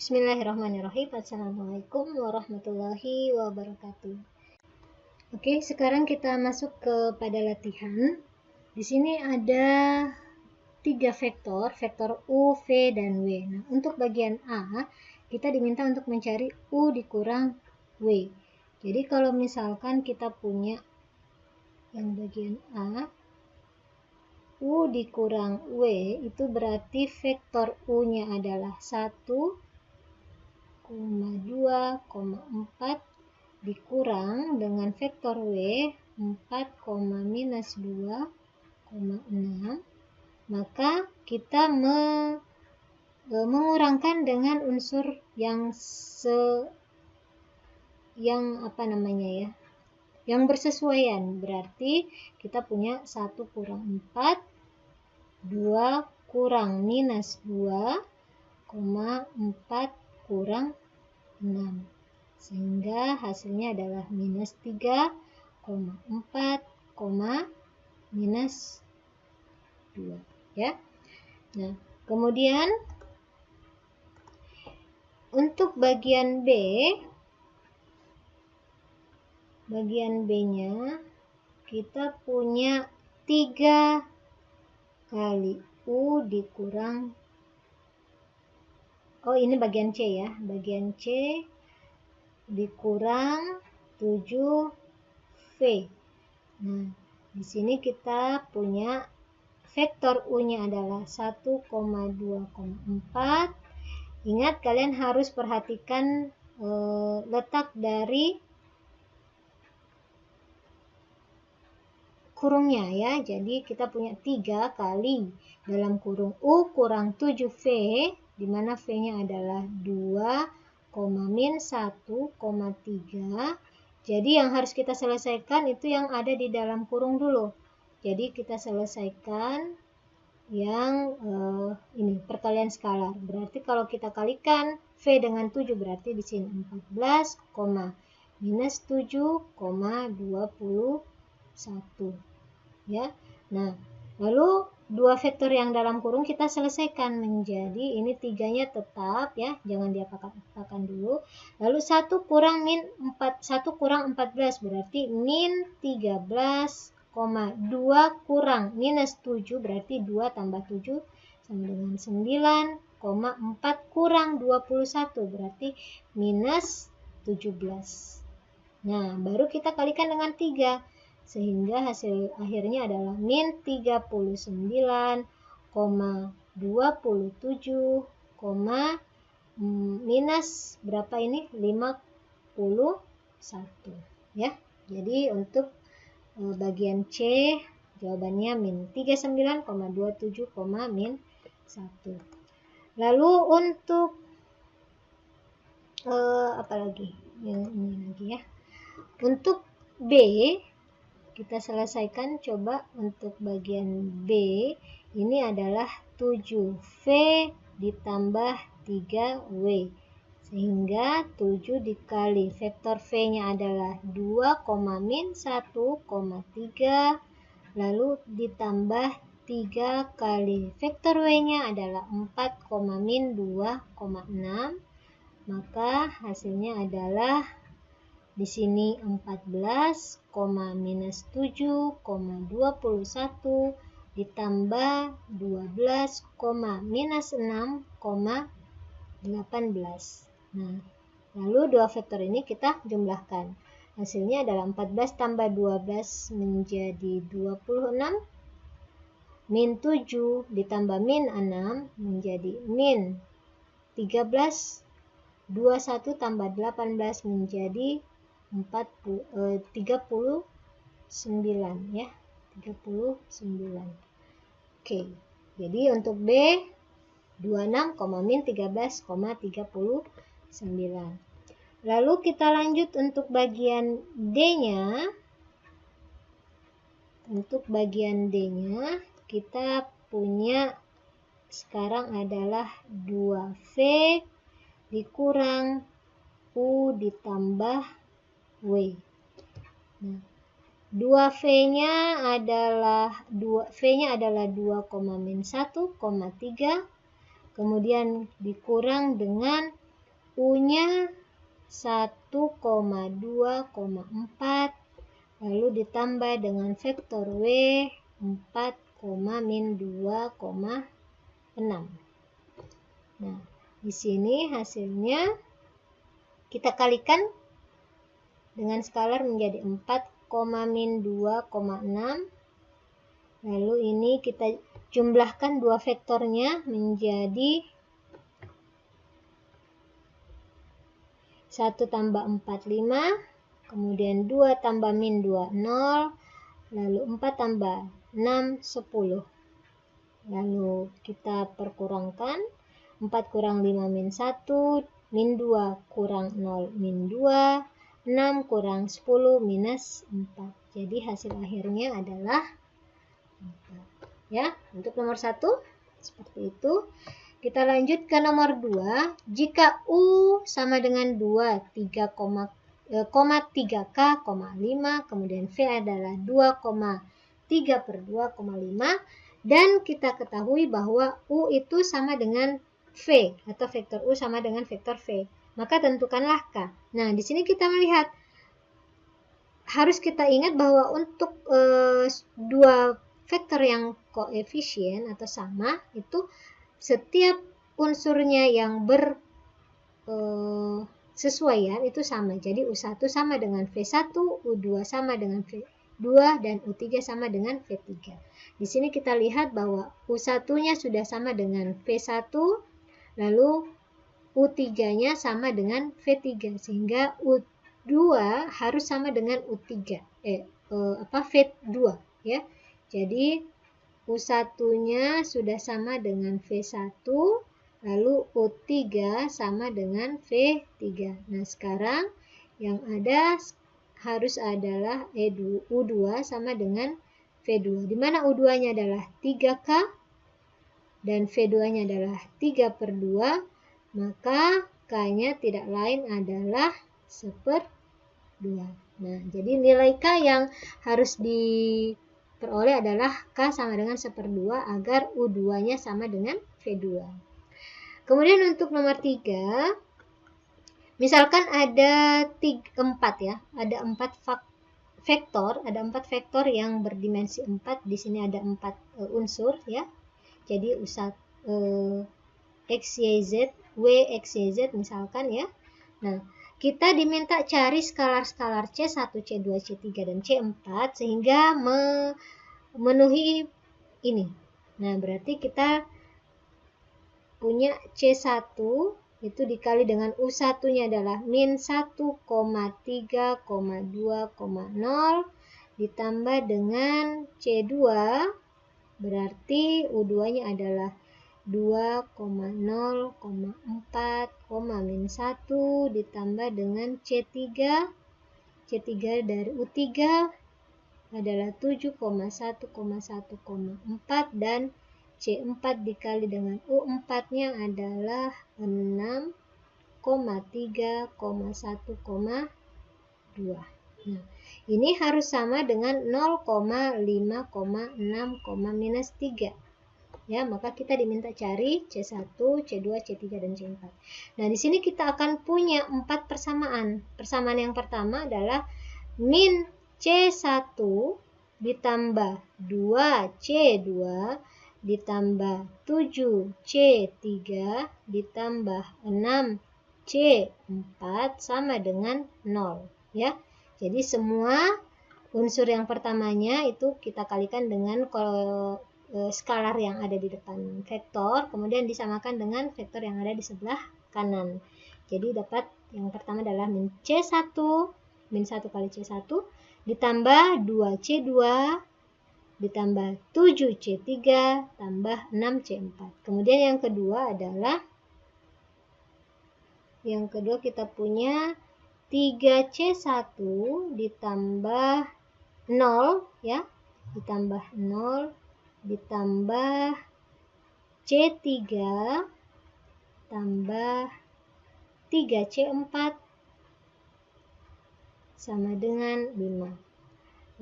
Bismillahirrahmanirrahim. Assalamualaikum warahmatullahi wabarakatuh. Oke, sekarang kita masuk kepada latihan. Di sini ada 3 vektor, vektor U, V, dan W. Nah, untuk bagian A, kita diminta untuk mencari U dikurang W. Jadi kalau misalkan kita punya yang bagian A, U dikurang W, itu berarti vektor U-nya adalah 1,2,4 dikurang dengan vektor W 4,-2,6, maka kita mengurangkan dengan unsur yang bersesuaian. Berarti kita punya 1 kurang 4, 2 kurang -2, 4 kurang 6, sehingga hasilnya adalah -3,4, -2 ya. Nah, kemudian untuk bagian B-nya kita punya 3 kali U dikurang, ini bagian C ya, bagian C dikurang 7V. Nah, di sini kita punya vektor U-nya adalah 1,2,4. Ingat, kalian harus perhatikan letak dari kurungnya ya. Jadi kita punya 3 kali dalam kurung U kurang 7V, di mana V-nya adalah 2,-1,3. Jadi yang harus kita selesaikan itu yang ada di dalam kurung dulu. Jadi kita selesaikan yang ini, perkalian skalar. Berarti kalau kita kalikan V dengan 7, berarti di sini 14, -7,21 ya. Nah, lalu 2 vektor yang dalam kurung kita selesaikan menjadi ini 3-nya tetap ya, jangan diapakan dulu. Lalu 1 kurang 14 berarti -13, 2 kurang -7 berarti 2 tambah 7 sama dengan 9, 4 kurang 21 berarti -17. Nah, baru kita kalikan dengan 3, sehingga hasil akhirnya adalah -39,27, berapa ini? 51 ya. Jadi untuk bagian C jawabannya -39,27, Lalu untuk apa lagi? Yang ini lagi ya. Untuk B kita selesaikan, coba untuk bagian B ini adalah 7V ditambah 3W, sehingga 7 dikali vektor V-nya adalah 2,-1,3, lalu ditambah 3 kali vektor W-nya adalah 4,-2,6, maka hasilnya adalah di sini 14,-7,21 ditambah 12,-6,18. Nah, lalu 2 vektor ini kita jumlahkan. Hasilnya adalah 14 tambah 12 menjadi 26, -7 ditambah -6 menjadi -13, 21 tambah 18 menjadi 39 ya, 39. Oke, jadi untuk B 26, -13,39. Lalu kita lanjut untuk bagian D-nya. Untuk bagian D-nya kita punya sekarang adalah 2V dikurang U ditambah W. Nah, 2V-nya adalah 2,-1,3, kemudian dikurang dengan U-nya 1,2,4 lalu ditambah dengan vektor W 4, min 2,6. Nah, di sini hasilnya kita kalikan dengan skalar menjadi 4, min 2,6. Lalu ini kita jumlahkan dua vektornya menjadi 1 tambah 4, 5. Kemudian 2 tambah min 2, 0. Lalu 4 tambah 6, 10. Lalu kita perkurangkan. 4 kurang 5 min 1. Min 2 kurang 0 min 2. 6 kurang 10 minus 4. Jadi hasil akhirnya adalah 4. Ya, untuk nomor 1 seperti itu. Kita lanjut ke nomor 2. Jika U sama dengan 2, 3K, 5, kemudian V adalah 2,3 per 2,5, dan kita ketahui bahwa U itu sama dengan V, atau vektor U sama dengan vektor V, maka tentukanlah K. Nah, di sini kita melihat, harus kita ingat bahwa untuk dua vektor yang koefisien atau sama, itu setiap unsurnya yang sesuaian itu sama. Jadi U1 sama dengan V1, U2 sama dengan V2, dan U3 sama dengan V3. Di sini kita lihat bahwa U1-nya sudah sama dengan V1, lalu U3-nya sama dengan V3, sehingga U2 harus sama dengan U3, V2 ya. Jadi U1-nya sudah sama dengan V1, lalu U3 sama dengan V3. Nah, sekarang yang ada harus adalah U2 sama dengan V2, di mana U2-nya adalah 3K dan V2-nya adalah 3 per 2, maka K-nya tidak lain adalah 1/2. Nah, jadi nilai K yang harus diperoleh adalah K sama dengan 1/2 agar U2-nya sama dengan V2. Kemudian untuk nomor 3, misalkan ada 4 ya, ada 4 vektor, yang berdimensi 4. Di sini ada 4 unsur ya. Jadi X, Y, Z, W, X, Y, Z misalkan ya. Nah, kita diminta cari skalar-skalar C1, C2, C3, dan C4 sehingga memenuhi ini. Nah, berarti kita punya C1 itu dikali dengan U1-nya adalah min 1,3,2,0 ditambah dengan C2, berarti U2-nya adalah 2,0,4, min 1 ditambah dengan C3 dari U3 adalah 7,1,1,4, dan C4 dikali dengan U4-nya adalah 6,3,1,2. Nah, ini harus sama dengan 0,5,6, minus 3. Ya, maka kita diminta cari C1, C2, C3, dan C4. Nah, di sini kita akan punya 4 persamaan. Persamaan yang pertama adalah min C1 ditambah 2C2 ditambah 7C3 ditambah 6C4 sama dengan 0 ya. Jadi semua unsur yang pertamanya itu kita kalikan dengan skalar yang ada di depan vektor, kemudian disamakan dengan vektor yang ada di sebelah kanan. Jadi dapat yang pertama adalah min C1, min 1 kali C1 ditambah 2C2 ditambah 7C3 tambah 6C4. Kemudian yang kedua kita punya 3C1 ditambah 0 ya, ditambah 0 ditambah C3 tambah 3C4 sama dengan 5.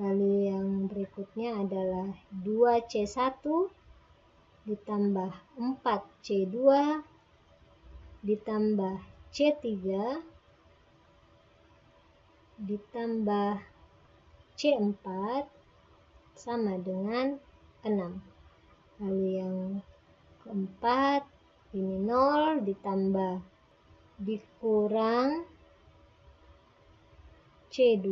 Lalu yang berikutnya adalah 2C1 ditambah 4C2 ditambah C3 ditambah C4 sama dengan 6. Lalu yang keempat, ini 0 ditambah dikurang C2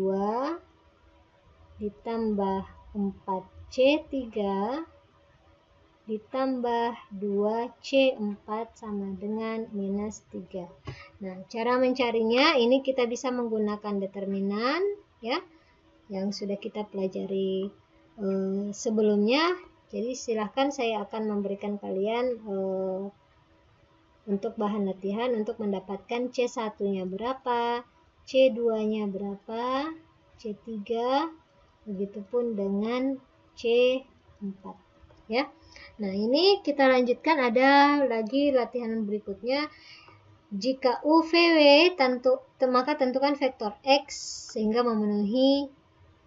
ditambah 4C3 ditambah 2C4 sama dengan minus 3. Nah, cara mencarinya ini kita bisa menggunakan determinan ya, yang sudah kita pelajari sebelumnya. Jadi silahkan saya akan memberikan kalian untuk bahan latihan untuk mendapatkan C1-nya berapa, C2-nya berapa, C3, begitupun dengan C4 ya. Nah, ini kita lanjutkan, ada lagi latihan berikutnya. Jika U, V, W maka tentukan vektor X sehingga memenuhi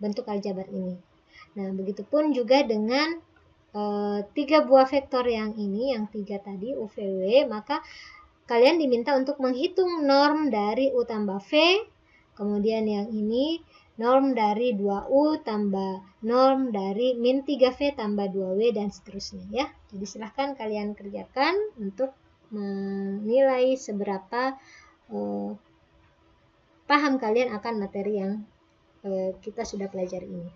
bentuk aljabar ini. Nah, begitupun juga dengan 3 buah vektor yang ini, yang 3 tadi, U, V, W, maka kalian diminta untuk menghitung norm dari U tambah V, kemudian yang ini norm dari 2U tambah norm dari min 3V tambah 2W dan seterusnya ya. Jadi silahkan kalian kerjakan untuk menilai seberapa paham kalian akan materi yang kita sudah pelajari ini.